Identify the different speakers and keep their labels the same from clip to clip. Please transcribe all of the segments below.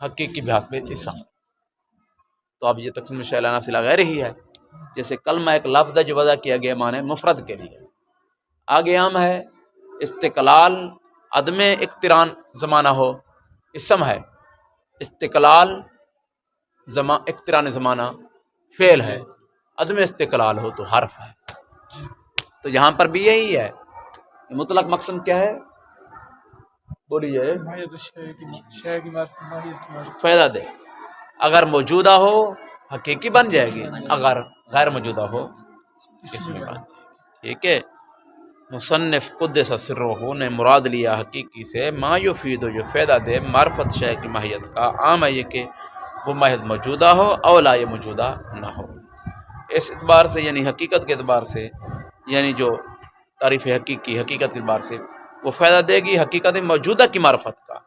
Speaker 1: حقیقی بحسب الاسم. تو اب یہ تقسیم شیلانہ صلہ غیر ہی ہے. جیسے کلمہ ایک لفظ ہے جو وضع کیا گیا معنی مفرد کے لیے. آگے عام ہے استقلال عدم اقتران زمانہ ہو اسم ہے، استقلال اقتران زمانہ فعل ہے، عدم استقلال ہو تو حرف ہے. تو یہاں پر بھی یہی ہے. مطلق مقسم کیا ہے بولیے؟ فائدہ دے. اگر موجودہ ہو حقیقی بن جائے گی، اگر غیر موجودہ ہو اس میں بن جائے گی. ٹھیک ہے. مصنف قدس سرہ نے مراد لیا حقیقی سے ما یفید جو فائدہ دے معرفت شے کی ماہیت کا. عام ہے یہ کہ وہ ماہیت موجودہ ہو او لا یہ موجودہ نہ ہو. اس اعتبار سے یعنی حقیقت کے اعتبار سے، یعنی جو تعریف حقیقی حقیقت کے اعتبار سے وہ فائدہ دے گی حقیقت موجودہ کی معرفت کا.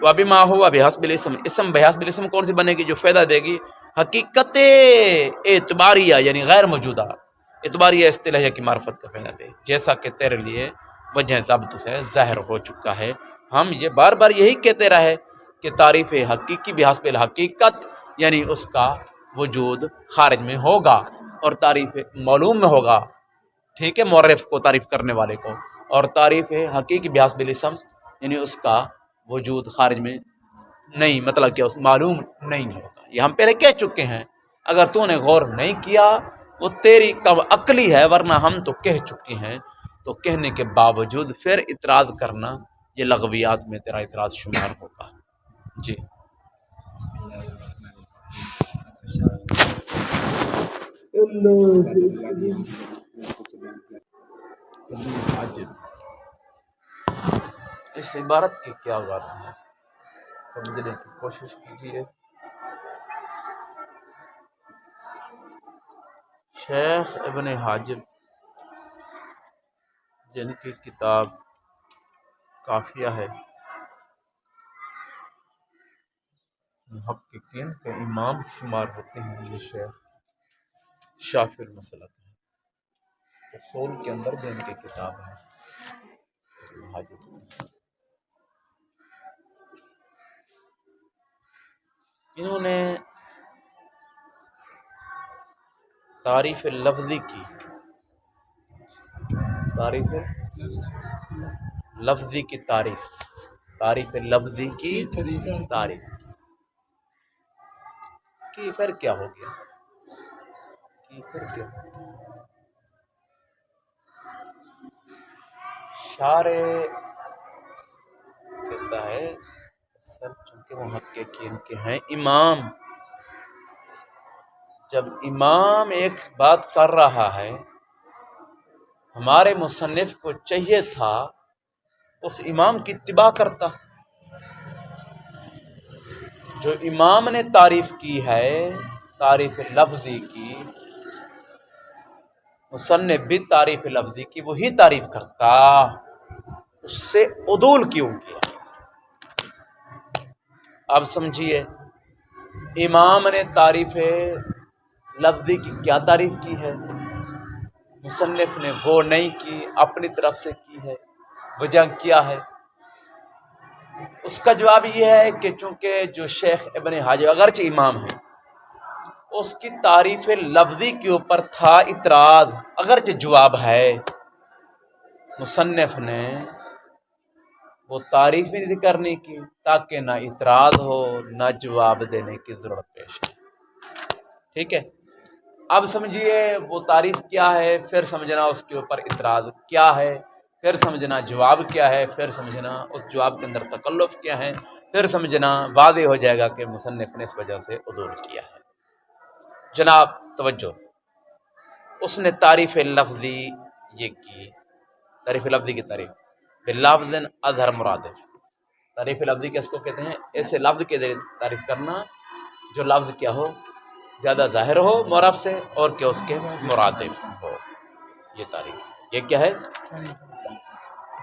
Speaker 1: ابھی ما ہوا بحسب الاسم، اسم بحسب الاسم کون سی بنے گی جو فائدہ دے گی حقیقت اعتباریہ یعنی غیر موجودہ اعتباریہ اصطلاحیہ کی معرفت کا فائدہ دے، جیسا کہ تیرے لیے وجہ ضبط سے ظاہر ہو چکا ہے. ہم یہ بار بار یہی کہتے رہے کہ تعریف حقیقی بحسب الحقیقت یعنی اس کا وجود خارج میں ہوگا اور تعریف معلوم میں ہوگا. ٹھیک ہے، معرف کو تعریف کرنے والے کو. اور تعریف حقیقی بحسب الاسم یعنی اس کا وجود خارج میں نہیں، مطلب کہ اس معلوم نہیں ہوگا. یہ ہم پہلے کہہ چکے ہیں. اگر تو نے غور نہیں کیا وہ تیری کم عقلی ہے، ورنہ ہم تو کہہ چکے ہیں. تو کہنے کے باوجود پھر اعتراض کرنا یہ لغویات میں تیرا اعتراض شمار ہوگا. جی اس عبارت کی کیا غرض ہے سمجھنے کی کوشش کیجیے. شیخ ابن حاجب جن کی کتاب کافیہ ہے، محققین کے امام شمار ہوتے ہیں. یہ شیخ شافی المسلک ہے، اصول کے اندر بھی ان کی کتاب ہے. انہوں نے تعریف لفظی کی، تعریف لفظی کی تعریف لفظی کی تعریف کی. پھر کیا ہو گیا کی پھر کیا ہو گیا؟ شارع کہتا ہے سر چونکہ محققین کے ہیں امام، جب امام ایک بات کر رہا ہے ہمارے مصنف کو چاہیے تھا اس امام کی اتباع کرتا. جو امام نے تعریف کی ہے تعریف لفظی کی، مصنف بھی تعریف لفظی کی وہی تعریف کرتا. اس سے عدول کیوں کیا؟ اب سمجھیے، امام نے تعریف لفظی کی کیا تعریف کی ہے، مصنف نے وہ نہیں کی، اپنی طرف سے کی ہے. وجہ کیا ہے؟ اس کا جواب یہ ہے کہ چونکہ جو شیخ ابن حاجب اگرچہ امام ہے اس کی تعریف لفظی کے اوپر تھا اعتراض، اگرچہ جواب ہے. مصنف نے وہ تعریف بھی ذکر نہیں کی تاکہ نہ اعتراض ہو نہ جواب دینے کی ضرورت پیش ہے. ٹھیک ہے. اب سمجھیے وہ تعریف کیا ہے، پھر سمجھنا اس کے اوپر اعتراض کیا ہے، پھر سمجھنا جواب کیا ہے، پھر سمجھنا اس جواب کے اندر تکلف کیا ہے، پھر سمجھنا واضح ہو جائے گا کہ مصنف نے اس وجہ سے عدول کیا ہے. جناب توجہ، اس نے تعریف لفظی یہ کی، تعریف لفظی کی تعریف بلفظ اظہر مرادف. تعریف لفظی کس کو کہتے ہیں؟ ایسے لفظ کے ذریعے تعریف کرنا جو لفظ کیا ہو زیادہ ظاہر ہو معرف سے اور کہ اس کے مرادف ہو. یہ تعریف یہ کیا ہے؟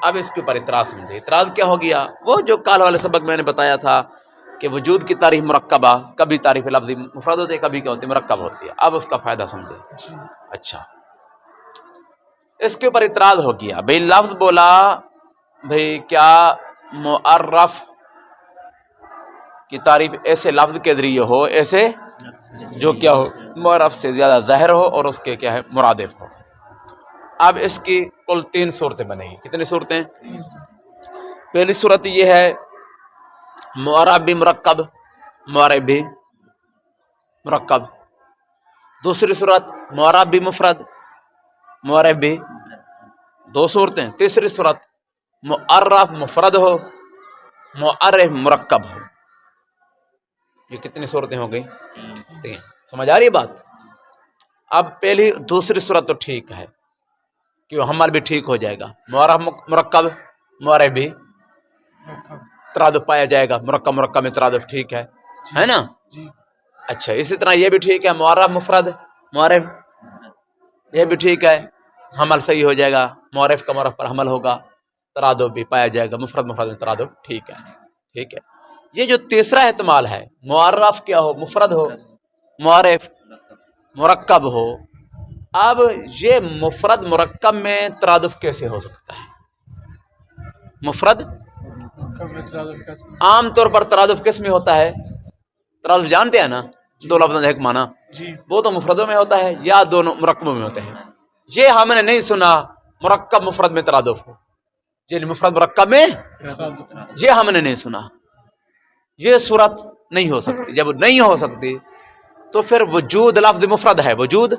Speaker 1: اب اس کے اوپر اعتراض سمجھے. اعتراض کیا ہو گیا؟ وہ جو کال والے سبق میں نے بتایا تھا کہ وجود کی تعریف مرکبہ، کبھی تعریف لفظی مفرد ہوتی ہے کبھی کیا ہوتی ہے مرکب ہوتی ہے. اب اس کا فائدہ سمجھے. اچھا، اس کے اوپر اعتراض ہو گیا. بھئی لفظ بولا، بھئی کیا معرف کی تعریف ایسے لفظ کے ذریعے ہو، ایسے جو کیا ہو معرف سے زیادہ ظاہر ہو اور اس کے کیا ہے مرادف ہو۔ اب اس کی کل 3 صورتیں بنے گی۔ کتنی صورتیں؟ پہلی صورت یہ ہے معرب بھی مرکب، معرب بھی مرکب۔ دوسری صورت معرب بھی مفرد، معرب بھی، 2 صورتیں۔ تیسری صورت معرف مفرد ہو، معرف مرکب ہو۔ یہ کتنی صورتیں ہو گئی؟ 3۔ سمجھ آ رہی ہے بات؟ اب پہلی دوسری صورت تو ٹھیک ہے کہ حمل بھی ٹھیک ہو جائے گا، معرف مرکب، معرف بھی ترادف پایا جائے گا، مرکب مرکب میں ترادف ٹھیک ہے نا؟ اچھا، اسی طرح یہ بھی ٹھیک ہے معرف مفرد، معرف یہ بھی ٹھیک ہے، حمل صحیح ہو جائے گا، معرف کا معرف پر حمل ہوگا، ترادف بھی پایا جائے گا، مفرد مفرد میں ترادف ٹھیک ہے۔ یہ جو تیسرا احتمال ہے معرف کیا ہو مفرد ہو، معرف مرکب ہو، اب یہ مفرد مرکب میں ترادف کیسے ہو سکتا ہے؟ مفرد عام طور پر ترادف کس میں ہوتا ہے؟ ترادف جانتے ہیں نا، 2 لفظوں ایک معنی، وہ تو مفردوں میں ہوتا ہے یا دونوں مرکبوں میں ہوتے ہیں۔ یہ ہم نے نہیں سنا مرکب مفرد میں ترادف ہو، یہ مفرد مرکب میں یہ ہم نے نہیں سنا، یہ صورت نہیں ہو سکتی۔ جب نہیں ہو سکتی تو پھر وجود لفظ مفرد ہے، وجود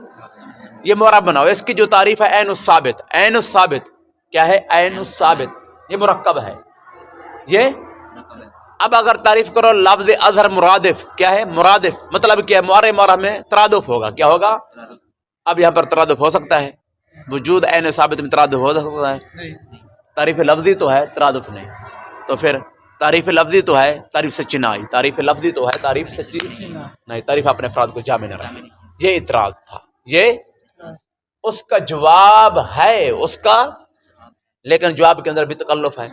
Speaker 1: یہ معرب بناؤ، اس کی جو تعریف ہے عین الثابت، عین الثابت کیا ہے؟ عین الثابت یہ مرکب ہے، یہ اب اگر تعریف کرو لفظ اظہر مرادف کیا ہے؟ مرادف مطلب کیا ہے؟ معرف معرف میں ترادف ہوگا، کیا ہوگا؟ اب یہاں پر ترادف ہو سکتا ہے، وجود عین ثابت میں ترادف ہو سکتا ہے، تعریف لفظی تو ہے ترادف نہیں، تو پھر تعریف لفظی تو ہے، تعریف سچی نہ آئی، تعریف لفظی تو ہے، تعریف سچی نہیں، تعریف اپنے افراد کو جامع نہ رکھے۔ یہ اعتراض تھا، یہ اس کا جواب ہے اس کا، لیکن جواب کے اندر بھی تکلف ہے۔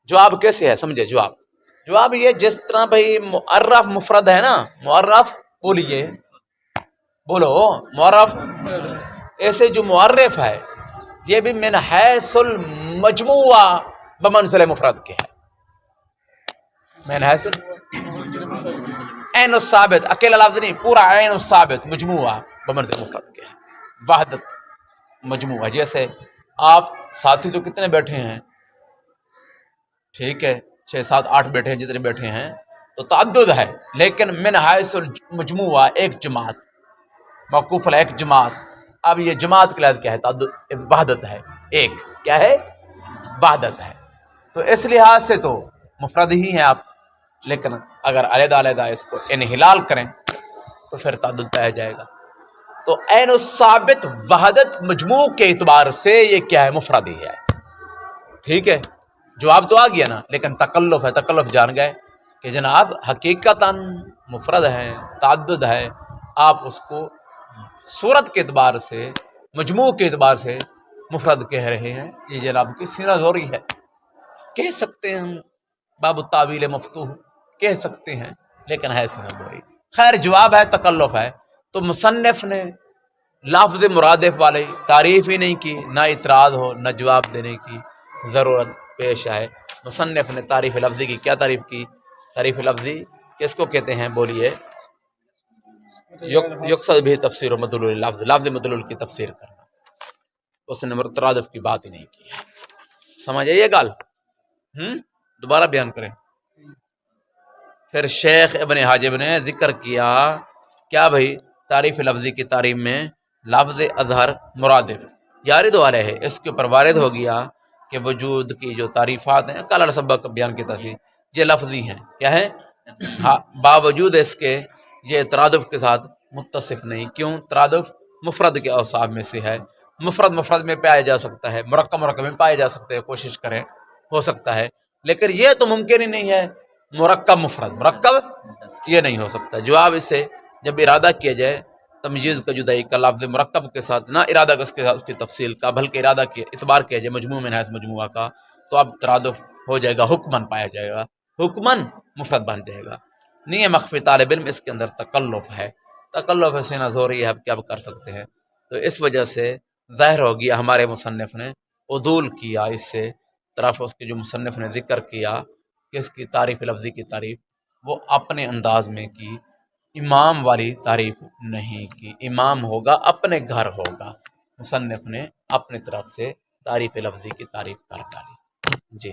Speaker 1: جواب کیسے ہے سمجھے؟ جواب یہ جس طرح بھائی معرف مفرد ہے نا، معرف بولیے بولو معرف، ایسے جو معرف ہے یہ بھی من حیث المجموعہ بمنزل مفرد کے ہے، من حیث عین الثابت، اکیلا لفظ نہیں، پورا عین الثابت مجموعہ بمنزل مفرد کے ہے، وحدت مجموعہ۔ جیسے آپ ساتھی تو کتنے بیٹھے ہیں؟ ٹھیک ہے، 6 7 8 بیٹھے ہیں، جتنے بیٹھے ہیں تو تعدد ہے، لیکن من حیث المجموعہ ایک جماعت، موقوف علی ایک جماعت۔ اب یہ جماعت کے لحاظ کیا ہے؟ تعدد، وحدت ہے، ایک کیا ہے؟ وحدت ہے۔ تو اس لحاظ سے تو مفرد ہی ہیں آپ، لیکن اگر علیحدہ علیحدہ اس کو انحلال کریں تو پھر تعدد پایا جائے گا۔ تو عین الثابت وحدت مجموع کے اعتبار سے یہ کیا ہے؟ مفرد ہی ہے۔ ٹھیک ہے، جواب تو آ گیا نا، لیکن تکلف ہے، تکلف جان گئے کہ جناب حقیقتاً مفرد ہے، تعدد ہے، آپ اس کو صورت کے اعتبار سے، مجموع کے اعتبار سے مفرد کہہ رہے ہیں، یہ جناب کی سینہ زوری ہے۔ کہہ سکتے ہیں ہم باب التاویل مفتوح کہہ سکتے ہیں، لیکن ہے سینہ زوری۔ خیر جواب ہے، تکلف ہے، تو مصنف نے لفظ مرادف والے تعریف ہی نہیں کی، نہ اعتراض ہو نہ جواب دینے کی ضرورت پیش آئے۔ مصنف نے تعریف لفظی کی کیا تعریف کی؟ تعریف لفظی کس کو کہتے ہیں بولیے؟ یقصد بھی تفسیر و مدلول لفظ، لفظ مدلول کی تفسیر کرنا، اس نے ترادف کی بات ہی نہیں کی ہے۔ سمجھ آئیے گال؟ دوبارہ بیان کریں۔ پھر شیخ ابن حاجب نے ذکر کیا کیا بھائی؟ تعریف لفظی کی تعریف میں لفظ اظہر مرادف یارد والے ہے، اس کے اوپر وارد ہو گیا کہ وجود کی جو تعریفات ہیں، کل سبق بیان کی تفصیل، یہ لفظی ہیں، کیا ہے؟ ہاں، باوجود اس کے یہ ترادف کے ساتھ متصف نہیں۔ کیوں؟ ترادف مفرد کے اوصاف میں سے ہے، مفرد مفرد میں پایا جا سکتا ہے، مرکب مرکب میں پائے جا سکتے ہیں، کوشش کریں ہو سکتا ہے، لیکن یہ تو ممکن ہی نہیں ہے مرکب مفرد، مرکب یہ نہیں ہو سکتا۔ جواب اس سے جب ارادہ کیا جائے تمییز کا جدائی کا لفظ مرکب کے ساتھ، نہ ارادہ اس کے ساتھ اس کی تفصیل کا، بلکہ ارادہ کیا اعتبار کیا جائے مجموع میں نحیث مجموعہ کا، تو اب ترادف ہو جائے گا، حکمن پایا جائے گا، حکمن مفرد بن جائے گا۔ نہیں ہے مخفی طالب علم، اس کے اندر تکلف ہے، تکلف ہے، سینہ زوری ہے، اب کیا کر سکتے ہیں؟ تو اس وجہ سے ظاہر ہو گیا ہمارے مصنف نے عدول کیا اس سے طرف، اس کے جو مصنف نے ذکر کیا کہ اس کی تعریف لفظی کی تعریف وہ اپنے انداز میں کی، امام والی تعریف نہیں کی، امام ہوگا اپنے گھر ہوگا، مصنف نے اپنی طرف سے تعریف لفظی کی تعریف کر ڈالی۔ جی